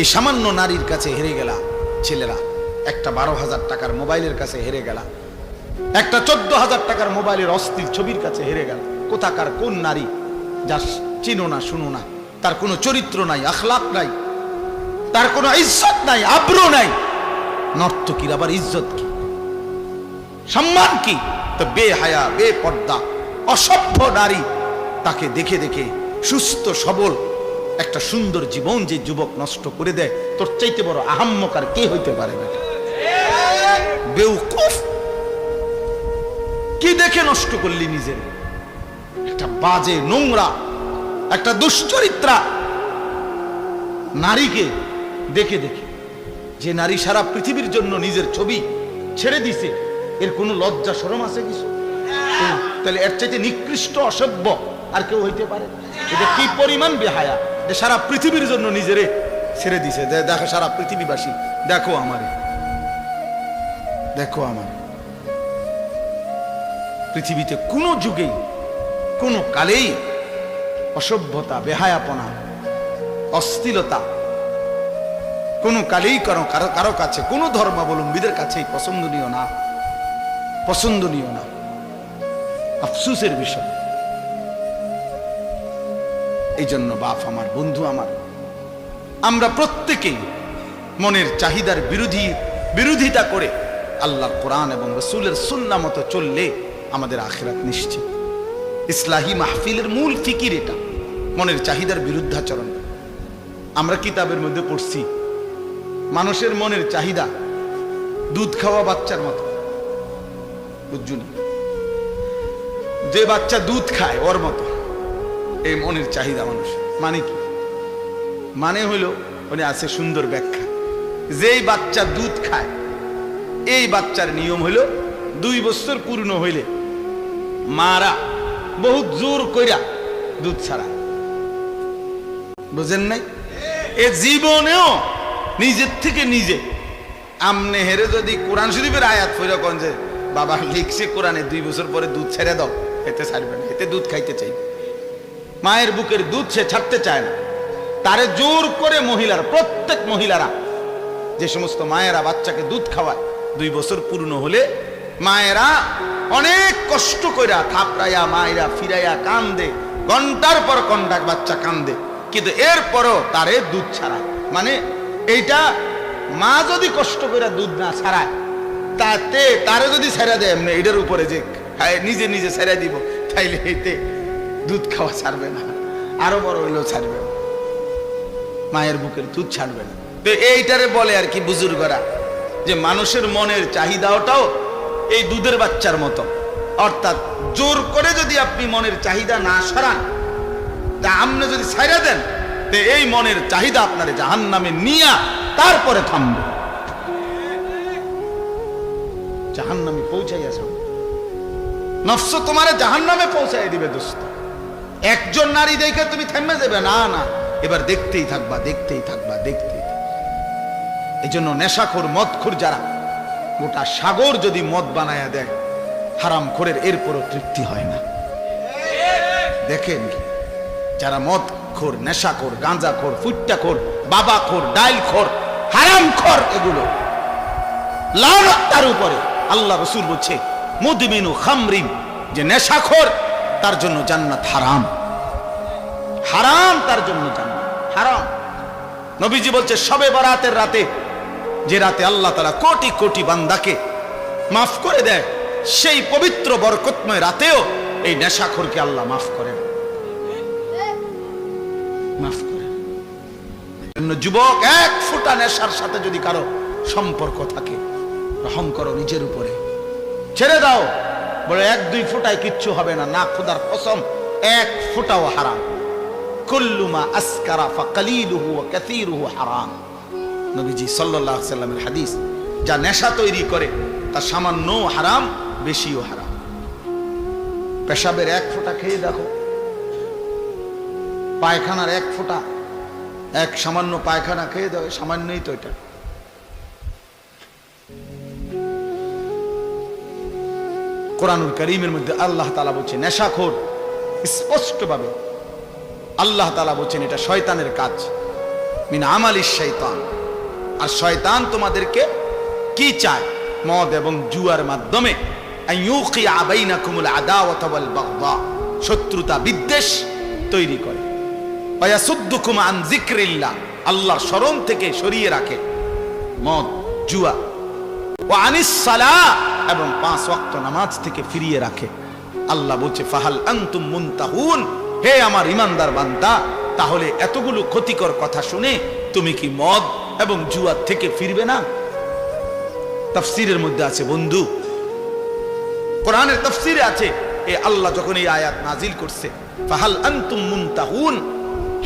এই সামান্য নারীর কাছে হেরে গেলা ছেলেরা, একটা 12,000 টাকার মোবাইলের কাছে হেরে গেলা, একটা 14,000 টাকার মোবাইলের অস্থির ছবির কাছে হেরে গেল। কোথাকার কোন নারী যা চিনো না শুনো না, তার কোনো চরিত্র নাই, আখলাক নাই, তার কোনো ইজ্জত নাই, আব্রু নাই। নর্তকীর আবার ইজ্জত কি, সম্মান কি? তো বেহায়া, বেপর্দা, অসভ্য নারী, তাকে দেখে দেখে সুস্থ সবল একটা সুন্দর জীবন যে যুবক নষ্ট করে দেয়, তোর চাইতে বড় আহাম্মক আর কে হইতে পারে? বেটা বেউকুফ, কি দেখে নষ্ট করলি নিজের? একটা বাজে, নোংরা, একটা দুশ্চরিত্রা নারীকে দেখে দেখে, যে নারী সারা পৃথিবীর জন্য নিজের ছবি ছেড়ে দিছে, এর কোনো লজ্জা শরম আছে কিছু? তাহলে এর চাইতে নিকৃষ্ট অসভ্য আর কেউ হইতে পারে? এটা কি পরিমাণ বেহায়া যে সারা পৃথিবীর জন্য নিজেরে ছেড়ে দিছে। দেখো সারা পৃথিবীবাসী, দেখো আমারে, দেখো আমার। পৃথিবীতে কোনো যুগেই কোনো কালেই অসভ্যতা, বেহায়াপনা, অশ্লীলতা কোনো কালেই কারো কারো কাছে, কোনো ধর্মাবলম্বীদের কাছেই পছন্দনীয় না, পছন্দনীয় না। আফসোসের বিষয়। এই জন্য বাপ আমার, বন্ধু আমার, আমরা প্রত্যেকেই মনের চাহিদার বিরোধিতা করে আল্লাহর কোরআন এবং রাসূলের সুন্নাহ মতো চললে আমাদের আখিরাত নিশ্চিত। ইসলাহি মাহফিলের মূল ফিকির এটা, মনের চাহিদার বিরুদ্ধাচরণ। আমরা কিতাবের মধ্যে পড়ছি, মানুষের মনের চাহিদা দুধ খাওয়া বাচ্চার মতো, বুঝছো না? যে বাচ্চা দুধ খায় ওর মতো এই মনের চাহিদা মানুষ। মানে কি? মানে হইল, উনি আছে সুন্দর ব্যাখ্যা, যেই বাচ্চা দুধ খায় এই বাচ্চার নিয়ম হইল 2 বছর পূর্ণ হইলে মারা বহুত জোর কইরা দুধ ছাড়ায়। বুঝেন নাই? এ জীবনেও নিজের থেকে নিজে আমনে হেরে যদি কোরআন শরীফের আয়াত পড়া কোন যে বাবা লিখছে কোরআনে 2 বছর পরে দুধ ছেড়ে দাও, এতে ছাড়বে না, এতে দুধ খাইতে চাই। মায়ের বুকের দুধ সে ছাড়তে চায় না, তারে জোর করে মহিলারা, প্রত্যেক মহিলারা, যে সমস্ত মায়েরা বাচ্চাকে দুধ খাওয়ায় 2 বছর পূর্ণ হলে মায়েরা অনেক কষ্ট কইরা থাপড়াইয়া মায়েরা ফিরাইয়া কান্দে, ঘন্টার পর ঘন্টা বাচ্চা কান্দে, কিন্তু এরপরও তারে দুধ ছাড়ায়। মানে এইটা মা যদি কষ্ট করে দুধ না ছাড়ায়, তাতে তারে যদি ছেড়ে দেয় এমনি এটার উপরে যে নিজে নিজে ছেড়ে দিব, তাইলে এতে দুধ খাওয়া ছাড়বে না, আরো বড় হইলেও ছাড়বে না, মায়ের বুকের দুধ ছাড়বে না। তো এইটারে বলে আর কি বুজুর্গরা, যে মানুষের মনের চাহিদাটাও এই দুধের বাচ্চার মতো। অর্থাৎ জোর করে যদি আপনি মনের চাহিদা না সরান, তা আপনি যদি ছাইড়া দেন, তো এই মনের চাহিদা আপনার জাহান্নামে নিয়া তারপরে থামবে, জাহান্নামে পৌঁছাইয়া যাবে। নফস তোমারে জাহান্নামে পৌঁছাই দিবে দোস্ত। একজন নারী দেখে তুমি থেমে যাবে না, না, এবার দেখতেই থাকবা, দেখতেই থাকবা, দেখতেই থাকবা। এই জন্য নেশাখোর, মদখোর যারা, গোটা সাগর যদি মদ বানায়া দেয় হারামখোরের, এরপরও তৃপ্তি হয় না। দেখেন যারা মদখোর, নেশাখোর, গাঁজাখোর, ফুট্টাখোর, বাবাখোর, ডাইলখোর, হারামখোর, এগুলো লানত তার উপরে। আল্লাহ রাসূল বলছে মুদমিনু খামরিন, যে নেশাখোর তার জন্য জান্নাত হারাম, হারাম, তার জন্য জান্নাত হারাম। নবীজি বলছে শবে বরাতের রাতে, যে রাতে আল্লাহ তাআলা কোটি কোটি বান্দাকে মাফ করে দেয়, সেই পবিত্র বরকতময় রাতেও এই নেশাখোরকে আল্লাহ মাফ করেন, মাফ করেন। যুবক, 1 ফোঁটা নেশার সাথে যদি কারো সম্পর্ক থাকে, রহম করো নিজের উপরে, ছেড়ে দাও। বলে 1-2 ফোঁটায় কিচ্ছু হবে না, না, খোদার কসম 1 ফোঁটাও হারাম। কুল্লু মা আসকারা ফাকালিলুহু ওয়া কাসীরুহু হারাম। নবীজি সাল্লাল্লাহু আলাইহি সাল্লামের হাদিস, যা নেশা তৈরি করে তা সামান্য হারাম, বেশিও হারাম। পেশাবের 1 ফোঁটা খেয়ে দেখো, পায়খানার 1 ফোঁটা, এক সামান্য পায়খানা খেয়ে দাও, সামান্যই তো এটা। কোরআনুল কারীমের মধ্যে আল্লাহ তাআলা বলছেন নেশাখোর, স্পষ্টভাবে আল্লাহ তাআলা বলছেন এটা শয়তানের কাজ। মিন আমালিশ শাইতান। আর শয়তান তোমাদেরকে কি চায়? মদ এবং জুয়ার মাধ্যমে আইয়ুকিয়া বাইনাকুমুল আদাওয়াতা ওয়াল বাগদা, শত্রুতা বিদ্বেষ তৈরি করে। ওয়া ইয়াসুদ্দুকুম আন যিকরিল্লাহ, আল্লাহর স্মরণ থেকে সরিয়ে রাখে মদ জুয়া। ওয়া আনিস সালাহ, এবং 5 ওয়াক্ত নামাজ থেকে ফিরিয়ে রাখে। আল্লাহ বলছে ফাহাল আনতুম মুনতাহুন, হে আমার ইমানদার বান্দা, তাহলে এতগুলো ক্ষতিকর কথা শুনে তুমি কি মদ এবং জুয়া থেকে ফিরবে না? তাফসীরের মধ্যে আছে বন্ধু, কোরআনের তাফসীরে আছে, এ আল্লাহ যখন এই আয়াত নাজিল করছে ফাহাল আনতুম মুনতাহুন,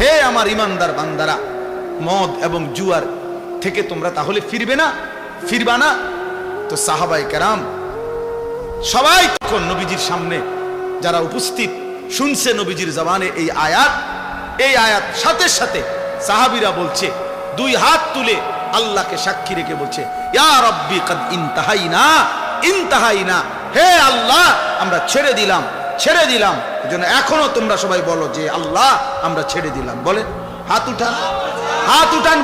হে আমার ইমানদার বান্দারা, মদ এবং জুয়ার থেকে তোমরা তাহলে ফিরবে না, ফিরবা না? তো সাহাবায়ে কেরাম সবাই তখন নবীজির সামনে যারা উপস্থিত শুনছে নবীজির জবানে এই আয়াত সাথে সাথে সাহাবীরা বলছে, 2 হাত তুলে আল্লাহকে সাক্ষী রেখে বলছে, ইয়া রাব্বি কাদ ইনতাহাইনা, হে আল্লাহ আমরা ছেড়ে দিলাম। এজন্য এখনো তোমরা সবাই বলো যে আল্লাহ আমরা ছেড়ে দিলাম। বলেন, হাত উঠান,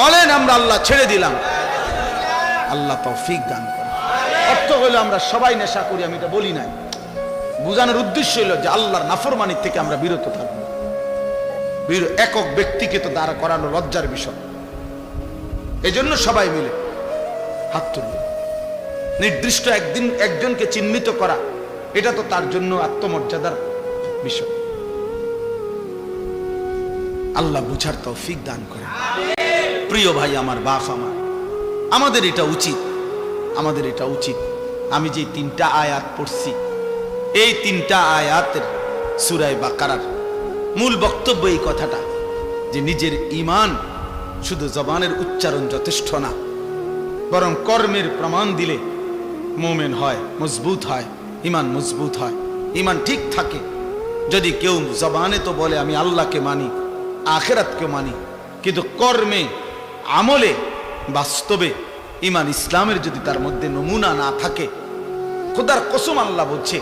বলেন আমরা আল্লাহ ছেড়ে দিলাম। আল্লাহ তৌফিক দান করেন। অর্থ হলো আমরা সবাই নেশা করি, আমি এটা বলি নাই। বুঝানোর উদ্দেশ্য হলো যে আল্লাহর নাফরমানি থেকে আমরা বিরত থাকবো। একক ব্যক্তিকে তো দাঁড়া করানো লজ্জার বিষয়, এজন্য সবাই মিলে হাত তুলবে। নির্দিষ্ট একজনকে চিহ্নিত করা, এটা তো তার জন্য আত্মমর্যাদার বিষয়। আল্লাহ বুঝার তৌফিক দান করেন। প্রিয় ভাই আমার, বাপ আমার, আমাদের এটা উচিত। আমি যে 3টা আয়াত পড়ছি, এই 3টা আয়াতের সূরা বাকারার মূল বক্তব্য এই কথাটা যে নিজের ঈমান শুধু জবানের উচ্চারণ যথেষ্ট না, বরং কর্মের প্রমাণ দিলে মুমিন হয়, মজবুত হয়, ঈমান মজবুত হয়, ঈমান ঠিক থাকে। যদি কেউ জবানে তো বলে আমি আল্লাহকে মানি, আখিরাতকে মানি, কিন্তু কর্মে আমলে বাস্তবে ঈমান ইসলামের যদি তার মধ্যে নমুনা না থাকে, খোদার কসম আল্লাহ বলছে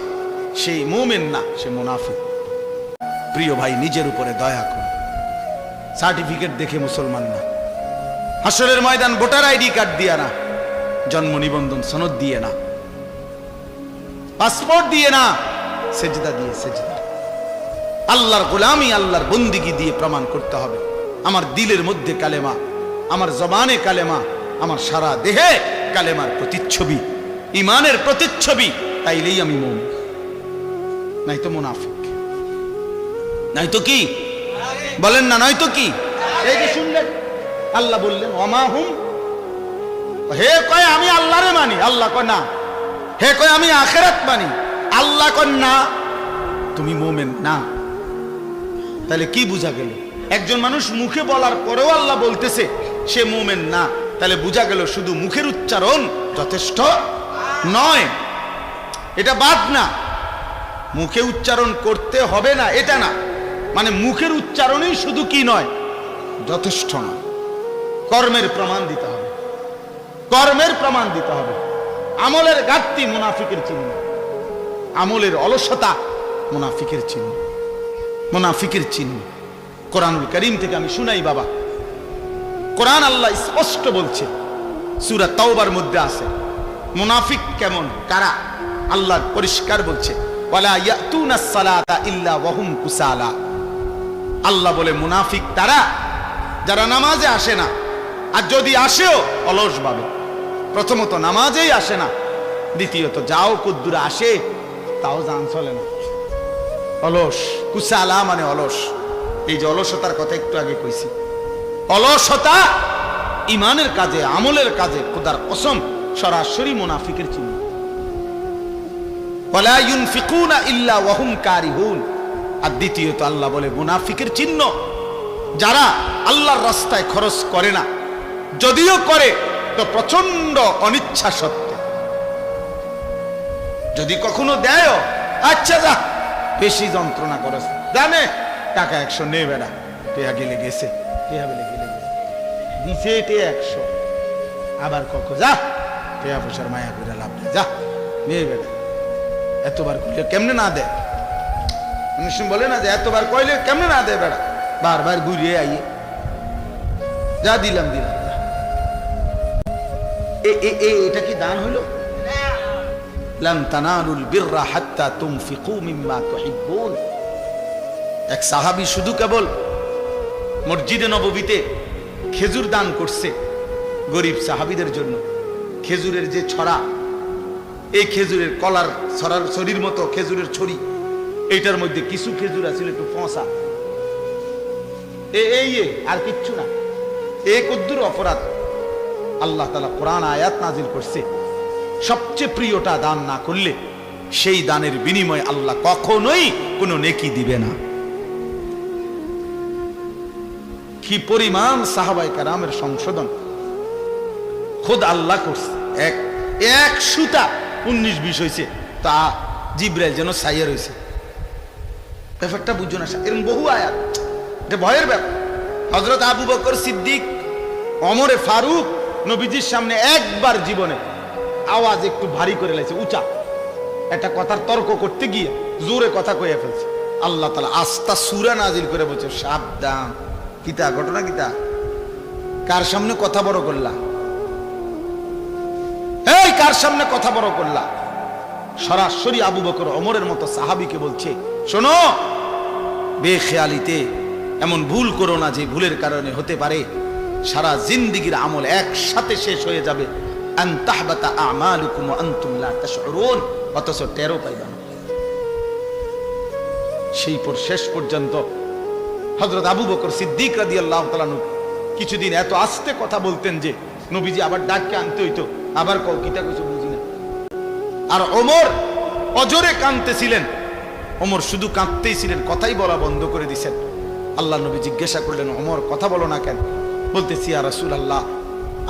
সেই মুমিন না, সে মুনাফিক। প্রিয় ভাই, নিজের উপরে দয়া করুন। সার্টিফিকেট দেখে মুসলমান না, হাসরের ময়দান ভোটার আইডি কার্ড দিয়ে না, জন্ম নিবন্ধন সনদ দিয়ে না, পাসপোর্ট দিয়ে না, সেজদা দিয়ে, সেজদা আল্লাহর গোলামি, আল্লাহর বন্দিগি দিয়ে প্রমাণ করতে হবে আমার দিলের মধ্যে কালেমা, আমার জবানে কালেমা, আমার সারা দেহে কালেমার প্রতিচ্ছবি, ঈমানের প্রতিচ্ছবি, তাইলেই আমি মুমিন, নাই তো মুনাফিক। নাই তো কি বলেন না? নয় তো কি? এই যে শুনলেন আল্লাহ বললেন ওমা হুম, হে কয় আমি আল্লাহরে মানি, আল্লাহ কয় না। হে কয় আমি আখিরাত মানি, আল্লাহ কয় না। তুমি মুমিন না। তাহলে কি বুঝা গেল? একজন মানুষ মুখে বলার পরেও আল্লাহ বলতেছে সে মুমিন না, তাহলে বুঝা গেল শুধু মুখের উচ্চারণ যথেষ্ট নয়। এটা বাদ না, মুখে উচ্চারণ করতে হবে না এটা না, মানে মুখের উচ্চারণই শুধু কি নয়, যথেষ্ট নয়। কর্মের প্রমাণ দিতে হবে, কর্মের প্রমাণ দিতে হবে। আমলের ঘাটতি মুনাফিকের চিহ্ন, আমলের অলসতা মুনাফিকের চিহ্ন, মুনাফিকের চিহ্ন। কোরআনুল কারীম থেকে আমি শুনাই বাবা, কোরআন আল্লাহ স্পষ্ট বলছে, সূরা তাওবার মধ্যে আছে মুনাফিক কেমন, কারা, আল্লাহ পরিষ্কার বলছে ওয়ালা ইয়াতুনাস সালাতা ইল্লা ওয়া হুম কুসালা। আল্লাহ বলে মুনাফিক তারা যারা নামাজে আসে না, আর যদি আসেও অলস ভাবে। প্রথমত নামাজেই আসে না, দ্বিতীয়ত যাও কুদ্দুরে আসে তাও জান চলে না, অলস। কুসালা মানে অলস। এই যে অলসতার কথা একটু আগে কইছি, অলসতা ঈমানের কাজে, আমলের কাজে খোদার কসম সরাসরি মুনাফিকের চিহ্ন। ওয়ালা ইউনফিকুনা ইল্লা ওয়া হুম কারিহুন। আর দ্বিতীয়ত আল্লাহ বলে মুনাফিকের চিহ্ন যারা আল্লাহর রাস্তায় খরচ করে না, যদিও করে তো প্রচন্ড অনিচ্ছা সত্ত্বে। যদি কখনো দেয়, আচ্ছা যা বেশি যন্ত্রণা করস, জানে টাকা 100 নে বেড়া, টেয়া গেলে গেছে, টেয়া বেলে গেলে গেছে, দিছে টেয়া 100, আবার কখন যা টেয়া পয়সার মায়া করে লাভ নেই, যা নিয়ে বেড়া। এতবার কইলে কেমনে না দেয়? মানুষ বলে না যে এতবার কইলে কেমনে না দেয় বেড়া, বারবার ঘুরিয়ে আইয়ে যা দিলাম দিলাম। এটা কি দান হইল? লান তানালুল বিররা হাত্তা তুনফিকু মিম্মা তুহিব্বুন। এক সাহাবী শুধু কেবল মসজিদে নববীতে খেজুর দান করছে গরিব সাহাবীদের জন্য। খেজুরের যে ছড়া, এই খেজুরের কলার ছড়ার ছড়ির মতো খেজুরের ছড়ি, এইটার মধ্যে কিছু খেজুর আছে একটু ফসা, এই আর কিচ্ছু না। এই কদ্দুর অপরাধ। আল্লাহ তাআলা কোরআন আয়াত নাজিল করছে, সবচেয়ে প্রিয়টা দান না করলে সেই দানের বিনিময়ে আল্লাহ কখনোই কোনো নেকি দিবে না। কি পরিমাণ সাহাবায়ে কেরামের সংশোধন খোদ আল্লাহ করছে। এক সুতা 19-20 হয়েছে, তা জিবরাইল যেন সাইয়া রয়েছে। ব্যাপারটা বুঝো না, এরকম বহু আয়াত, এটা ভয়ের ব্যাপার। হযরত আবু বকর সিদ্দিক, ওমরে ফারুক নবীজির সামনে একবার জীবনে আওয়াজ একটু ভারী করে লাইছে, উঁচা একটা কথার তর্ক করতে গিয়ে জোরে কথা কইয়া ফেলছে। আল্লাহ তাআলা আস্তা সূরা নাজিল করে বলছে, সাবধান। কিতা ঘটনা কিতা? কার সামনে কথা বড় করলা? এই কার সামনে কথা বড় করলা? সরাসরি আবু বকর ওমরের মতো সাহাবীকে বলছে, শোনো, বেখেয়ালিতে এমন ভুল করো না যে ভুলের কারণে হতে পারে সারা জিন্দেগীর আমল একসাথে শেষ হয়ে যাবে। আন তাহবাতা আমালুকুম ওয়া আনতুম লা তাশউরুন, অথচ টেরও পাইবা না। সেই পর শেষ পর্যন্ত হযরত আবু বকর সিদ্দিক রাদিয়াল্লাহু তাআলা কিছুদিন এত আস্তে কথা বলতেন যে নবীজি আবার ডাককে আনতে হইতো, আবার কও কিতা কিছু বুঝি না। আর ওমর অজরে কাঁদতেছিলেন, ওমর শুধু কাঁদতেই ছিলেন, কথাই বলা বন্ধ করে দিয়েছেন। আল্লাহ নবী জিজ্ঞাসা করলেন, ওমর কথা বলো না কেন? বলতেছি, ইয়া রাসূলুল্লাহ,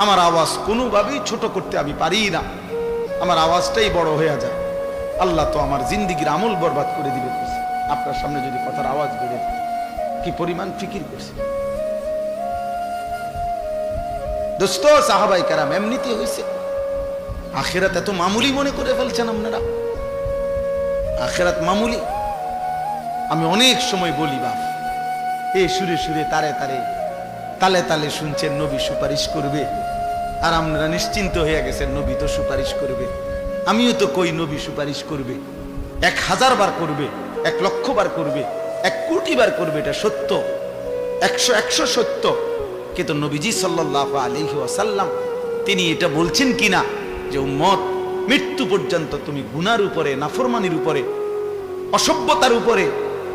আমার আওয়াজ কোনোভাবেই ছোট করতে আমি পারি না, আমার আওয়াজটাই বড় হয়ে যায়। আল্লাহ তো আমার জিন্দেগীর আমল বরবাদ করে দিবে, আপনার সামনে যদি কথার আওয়াজ বেড়ে। কি পরিমাণ ফিকির করছে দোস্ত। সাহাবায়ে কেরাম এমনিতে হইছে। আখিরাত এত মামুলি মনে করে ফেলছেন আপনারা। আখিরাত মামুলি। আমি অনেক সময় বলি, বাপ, এই সুরে সুরে তারে তারে তালে তালে শুনছেন নবী সুপারিশ করবে, আর আপনারা নিশ্চিন্ত হয়ে গেছেন নবী তো সুপারিশ করবে। আমিও তো কই নবী সুপারিশ করবে, 1000 বার করবে, 1,00,000 বার করবে, 1 কোটি বার করবে, এটা সত্য, 100 সত্য। কিন্তু নবীজি সাল্লাল্লাহু আলাইহি ওয়াসাল্লাম তিনি এটা বলছেন কিনা যে উম্মত, মৃত্যু পর্যন্ত তুমি গুনার উপরে, নাফরমানির উপরে, অসভ্যতার উপরে,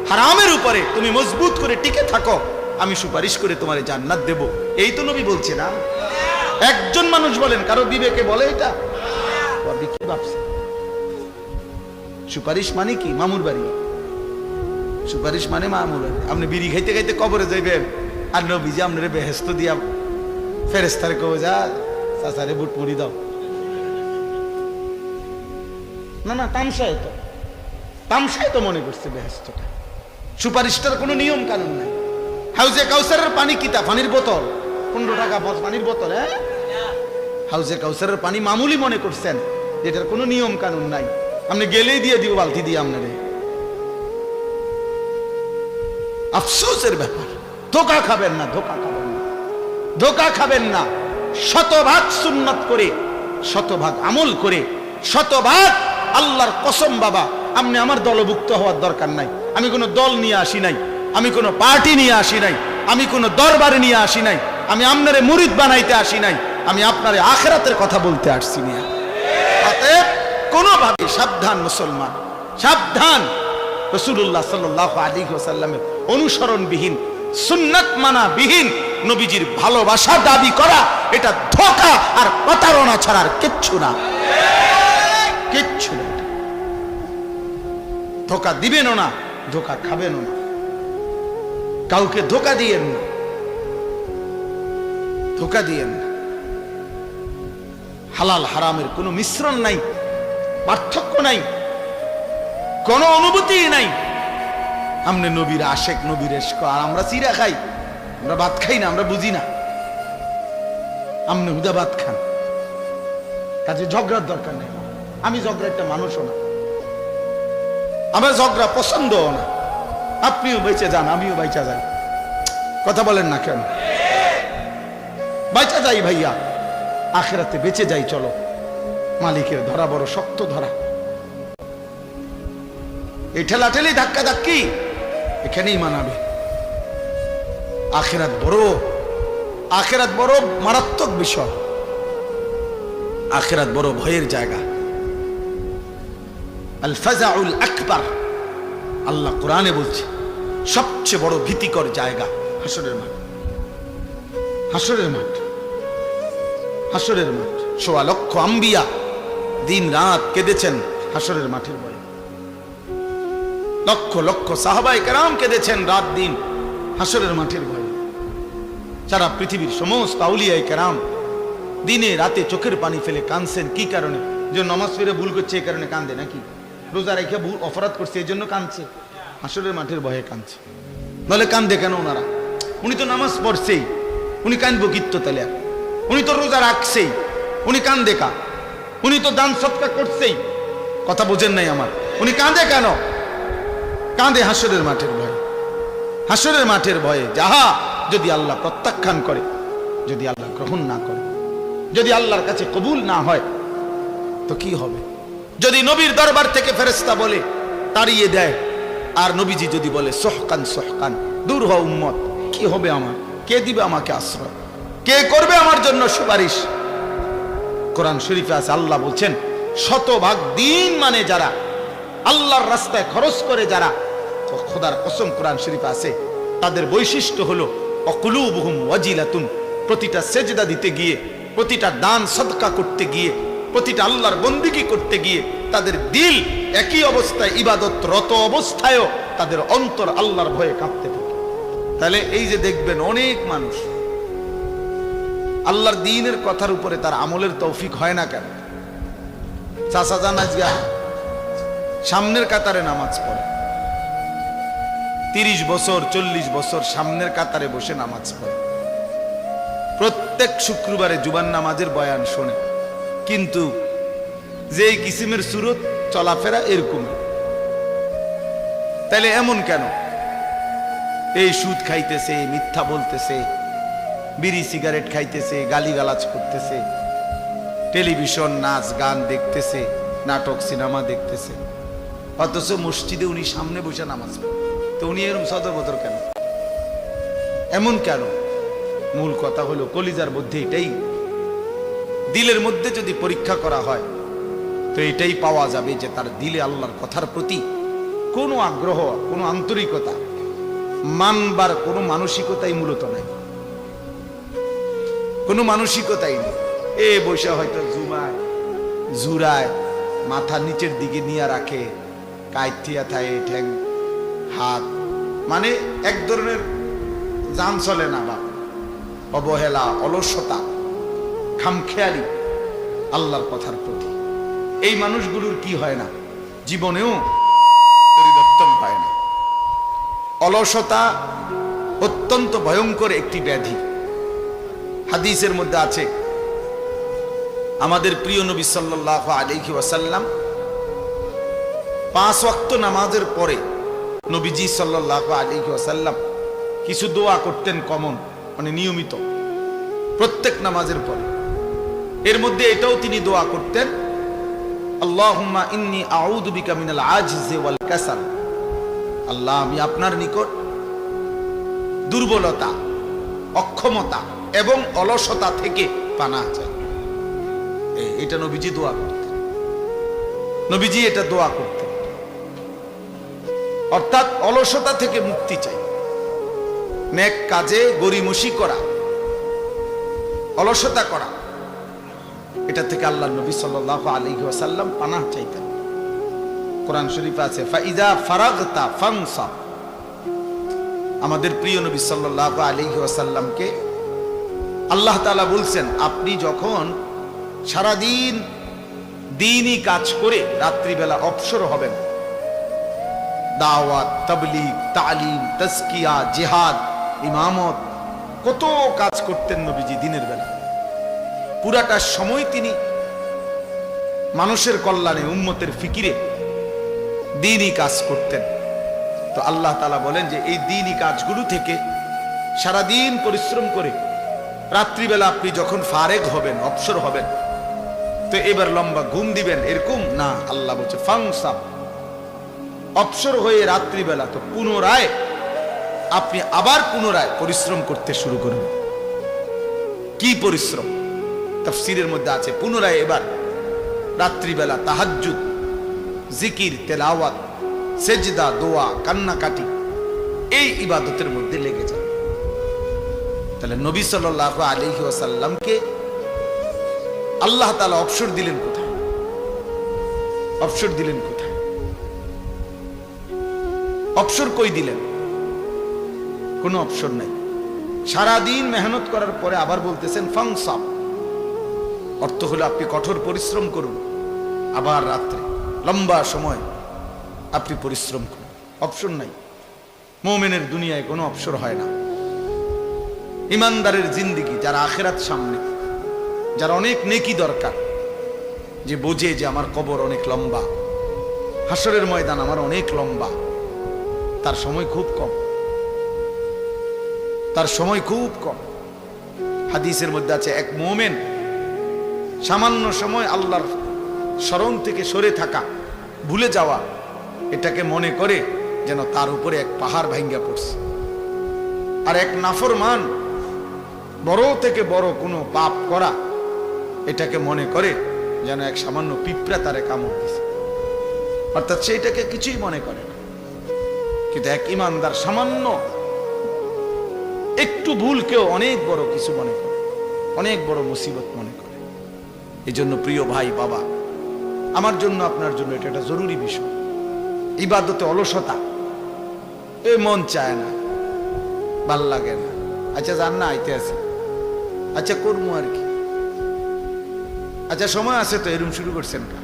হারামের উপরে তুমি মজবুত করে টিকে থাকো, আমি সুপারিশ করে তোমারে জান্নাত দেব। এই তো নবী বলছে না। একজন মানুষ বলেন, কারো বিবেকে বলে এটা? কি ভাবছে? সুপারিশ মানে কি? মামুর বাড়ি। সুপারিশ মানে মামুর বাড়ি। আপনি বিড়ি খাইতে খাইতে কবরে যাইবেন, আর নবীজি আপনারে বেহেশত দিয়া ফেরেশতারে কবে, যা চাচারে বুট মুড়ি দাও। না না, তামসায় তো মনে করছে বেহেশতটা। সুপারিশটার কোনো নিয়ম কানুন নাই। হাউজে কাউসারের পানি কিতা? পানির বোতল, 15 টাকা পানির বোতল। হ্যাঁ, হাউজে কাউসারের পানি মামুলি মনে করছেন, যেটার কোনো নিয়ম কানুন নাই। আপনি গেলেই দিয়ে দিব বালতি দিয়ে আপনারে। আফসোসের ব্যাপার। ধোকা খাবেন না, ধোকা খাবেন না, ধোকা খাবেন না। শতভাগ সুন্নাত করে, শতভাগ আমল করে, শতভাগ আল্লাহর কসম বাবা, আপনি আমার দলভুক্ত হওয়ার দরকার নাই। আমি কোনো দল নিয়ে আসি নাই, আমি কোনো পার্টি নিয়ে আসি নাই, আমি কোনো দরবারে নিয়ে আসি নাই, আমি আপনারে মুরিদ বানাইতে আসি নাই, আমি আপনারে আখিরাতের কথা বলতে আসছি না। অতএব কোনোভাবে সাবধান মুসলমান, সাবধান। রাসূলুল্লাহ সাল্লাল্লাহু আলাইহি ওয়াসাল্লামের অনুসরণবিহীন, সুন্নাত মানা বিহীন নবীজির ভালোবাসা দাবি করা, এটা ধোঁকা আর প্রতারণা ছাড়া আর কিচ্ছু না, কিচ্ছু না। ধোঁকা দিবেনও না, ধোঁকা খাবেনও না, কাউকে ধোঁকা দিয়েন না, ধোঁকা দিয়েন না। হালাল হারামের কোনো মিশ্রণ নাই, পার্থক্য নাই, কোনো অনুভূতি নাই। আমনে নবীর আশেক, নবীর এশক, আর আমরা চিরা খাই, আমরা ভাত খাই না, আমরা বুঝি না। আমনে হুদা ভাত খান, কাজে ঝগড়ার দরকার নেই। আমি ঝগড়া একটা মানুষও না, আমার ঝগড়া পছন্দও না। আপনিও বেঁচে যান, আমিও বেঁচে যাই, কথা বলেন না কেন? বাঁচা যাই ভাইয়া, আখিরাতে বেঁচে যাই। চলো, মালিকের ধরা বড় শক্ত ধরা। এই ঠেলাঠেলি ধাক্কা ধাক্কি এখানেই মানাবে। আখিরাত বড় মারাত্মক বিষয়। আখিরাত বড় ভয়ের জায়গা। আল ফাজাউল আকবার, আল্লাহ কোরআনে বলছে সবচেয়ে বড় ভীতিকর জায়গা হাসরের মাঠ। হাসরের মাঠ, হাসরের মাঠ। ১৬ লক্ষ আম্বিয়া দিন রাত কেঁদেছেন হাসরের মাঠের ভয়ে। লক্ষ লক্ষ সাহাবায়ে কেরাম কেঁদেছেন রাত দিন হাসরের মাঠের ভয়ে। সারা পৃথিবীর সমস্ত আউলিয়ায়ে কেরাম দিনে রাতে চোখের পানি ফেলে কাঁদছেন। কি কারণে? যে নামাজ পড়ে ভুল করছে এই কারণে কাঁদে, নাকি রোজা রেখে ভুল অপরাধ করছে এই জন্য কাঁদছে? হাসরের মাঠের ভয়ে কাঁদছে। নাহলে কাঁদে কেন ওনারা? উনি তো নামাজ পড়ছেই, উনি কাঁদবো কিত্ত তাহলে? উনি তো রোজা রাখছেই, উনি কাঁদে কা? উনি তো দান সৎকার করছেই। কথা বোঝেন নাই আমার? উনি কাঁদে কেন? কাঁদে হাসরের মাঠের ভয়ে। হাসরের মাঠের ভয়ে যাহা যদি আল্লাহ প্রত্যাখ্যান করে, যদি আল্লাহ গ্রহণ না করে, যদি আল্লাহর কাছে কবুল না হয় তো কি হবে? যদি নবীর দরবার থেকে ফেরেশতা বলে তাড়িয়ে দেয়, আর নবীজি যদি বলে সহকান সহকান, দূর হও উম্মত, কি হবে আমার? কে দিবে আমাকে আশ্রয়? কে করবে আমার জন্য সুপারিশ? কোরআন শরীফে আছে, আল্লাহ বলছেন শতভাগ দিন মানে যারা আল্লাহর রাস্তায় খরচ করে, যারা, খোদার কসম কোরআন শরীফে আছে তাদের বৈশিষ্ট্য হলো অকুলুবুহুম ওয়াজিলাতুন। প্রতিটা সেজদা দিতে গিয়ে, প্রতিটা দান সদকা করতে গিয়ে, প্রতিটা আল্লাহর বন্দিগি করতে গিয়ে তাদের দিল একই অবস্থায়, ইবাদতরত অবস্থায়ও তাদের অন্তর আল্লাহর ভয়ে কাঁপতে থাকে। তাহলে এই যে দেখবেন অনেক মানুষ আল্লাহর দ্বীনের কথার উপরে তার আমলের তৌফিক হয় না কেন? চাচা জান আজকে সামনের কাতারে নামাজ পড়ে, 30 বছর 40 বছর সামনের কাতারে বসে নামাজ পড়ে, প্রত্যেক শুক্রবারে জুবান নামাজের বয়ান শোনে, কিন্তু যে কিসিমের সুরত চলাফেরা এরকম। তাহলে এমন কেন? এই সুদ খাইতেছে, মিথ্যা বলতেছে, বিড়ি সিগারেট খাইতেছে, গালিগালাজ করতেছে, টেলিভিশন নাচ গান দেখতেছে, নাটক সিনেমা দেখতেছে, অথচ মসজিদে উনি সামনে বসে নামাজ পড়ে। তো উনি এরকম সদরবদর কেন? এমন কেন? মূল কথা হলো কলিজার মধ্যে এটাই, দিলের মধ্যে যদি পরীক্ষা করা হয় তো এটাই পাওয়া যাবে যে তার দিলে আল্লাহর কথার প্রতি কোনো আগ্রহ, কোনো আন্তরিকতা, মানবার কোনো মানসিকতাই মূলত নাই। কোনো মানসিকতাই নেই। এ বসে হয়তো জুরায় মাথা নিচের দিকে নিয়ে রাখে, কাইথিয়া থায় ঠ্যাং হাত, মানে এক ধরনের জান চলে না, বা অবহেলা, অলসতা, খামখেয়ালি আল্লাহর কথার প্রতি। এই মানুষগুলোর কি হয় না? জীবনেও পরিবর্তন হয় না। অলসতা অত্যন্ত ভয়ঙ্কর একটি ব্যাধি। হাদিসের মধ্যে আছে, আমাদের প্রিয় নবী সাল্লাল্লাহু আলাইহি ওয়াসাল্লাম 5 ওয়াক্ত নামাজের পরে নবীজি সাল্লাল্লাহু আলাইহি ওয়াসাল্লাম কিছু দোয়া করতেন কমন, মানে নিয়মিত প্রত্যেক নামাজের পরে। এর মধ্যে এটাও তিনি দোয়া করতেন, আল্লাহুম্মা ইন্নী আউযু বিকা মিনাল আজজি ওয়াল কাসাল। আল্লাহ, আমি আপনার নিকট দুর্বলতা, অক্ষমতা এবং অলসতা থেকে পানাহ চাই। এটা নবীজি দোয়া করতেন। নবীজি এটা দোয়া করতেন, অর্থাৎ অলসতা থেকে মুক্তি চাই। নেক কাজে গরিমসি করা, অলসতা করা, এটা থেকে আল্লাহ নবী সাল্লাল্লাহু আলাইহি ওয়াসাল্লাম পানাহ চাইতেন। কোরআন শরীফে আছে, ফাইজা ফারাগতা ফানসাব। আমাদের প্রিয় নবী সাল্লাল্লাহু আলাইহি ওয়াসাল্লামকে আল্লাহ তাআলা বলছেন, আপনি যখন সারাদিন দ্বীনি কাজ করে রাত্রিবেলা অবসর হবেন, দাওয়াত, তাবলীগ, তালিম, তাজকিয়া, জিহাদ, ইমামত, কত কাজ করতেন নবীজি দিনের বেলা। পুরাটা সময় তিনি মানুষের কল্যাণে, উম্মতের ফিকিরে দ্বীনি কাজ করতেন। তো আল্লাহ তাআলা বলেন যে এই দ্বীনি কাজগুলো থেকে সারাদিন পরিশ্রম করে রাত্রিবেলা আপনি যখন ফারেগ হবেন, অবসর হবেন, তো এবার লম্বা ঘুম দিবেন এরকম না। আল্লাহ বলছে ফাংসাব, অবসর হয়ে রাত্রিবেলা তো পুনরায় আপনি আবার পুনরায় পরিশ্রম করতে শুরু করবেন। কি পরিশ্রম? তাফসীরের মধ্যে আছে পুনরায় এবার রাত্রিবেলা তাহাজ্জুদ, জিকির, তেলাওয়াত, সেজদা, দোয়া, কান্নাকাটি, এই ইবাদতের মধ্যে লেগে যান। তাহলে নবী সাল্লাল্লাহু আলাইহি ওয়াসাল্লামকে আল্লাহ তাআলা অবসর দিলেন কোথায়? অবসর দিলেন কোথায়? অবসর কই দিলেন? কোনো অবসর নাই। সারাদিন মেহনত করার পরে আবার বলতেছেন ফাংসাব, অর্থ হলো আপনি কঠোর পরিশ্রম করুন, আবার রাত্রে লম্বা সময় আপনি পরিশ্রম করুন। অবসর নাই। মুমিনের দুনিয়ায় কোনো অবসর হয় না। ইমানদারের জিন্দেগি, যারা আখিরাত সামনে, যার অনেক নেকি দরকার, যে বোঝে যে আমার কবর অনেক লম্বা, হাসরের ময়দান আমার অনেক লম্বা, তার সময় খুব কম, তার সময় খুব কম। হাদিসের মধ্যে আছে এক মুমিন সামান্য সময় আল্লাহর স্মরণ থেকে সরে থাকা, ভুলে যাওয়া, এটাকে মনে করে যেন তার উপরে এক পাহাড় ভাঙ্গা পড়ছে। আর এক নাফরমান বড় থেকে বড় কোনো পাপ করা, এটাকে মনে করে যেন এক সামান্য পিঁপড়া তারে কামড় দিছে। অর্থাৎ সেইটাকে কিছুই মনে করে না। কিন্তু এক ইমানদার সামান্য একটু ভুলকেও অনেক বড় কিছু মনে করে, অনেক বড় মুসিবত মনে করে। এই জন্য প্রিয় ভাই, বাবা, আমার জন্য আপনার জন্য এটা একটা জরুরি বিষয়। ইবাদতে অলসতা, এ মন চায় না, ভাল লাগে না, আচ্ছা যান না, আইতে আছে, আচ্ছা করবো আর কি, আচ্ছা সময় আছে তো, এরম শুরু করছেন কা,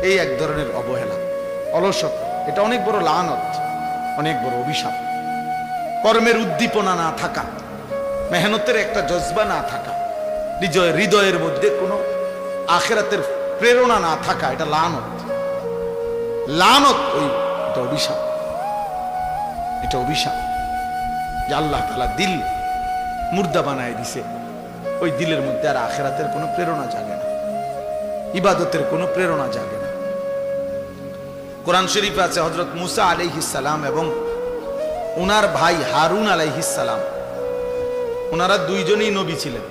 এই এক ধরনের অবহেলা, অলসতা, এটা অনেক বড় লানত, অনেক বড় অভিশাপ। কর্মের উদ্দীপনা না থাকা, মেহনতের একটা জজবা না থাকা, হৃদয়ের মধ্যে কোনো আখিরাতের প্রেরণা না থাকা, এটা লানত। লানত ওই এটা অভিশাপ, এটা অভিশাপ যে আল্লাহ তাআলা দিল মুর্দা বানায় দিছে। ওই দিলের মধ্যে আর আখিরাতের কোনো প্রেরণা জাগে না, ইবাদতের কোনো প্রেরণা জাগে না। কোরআন শরীফে আছে হযরত মুসা আলাইহিস সালাম এবং ওনার ভাই হারুন আলাইহিস সালাম, ওনারা দুইজনই নবী ছিলেন।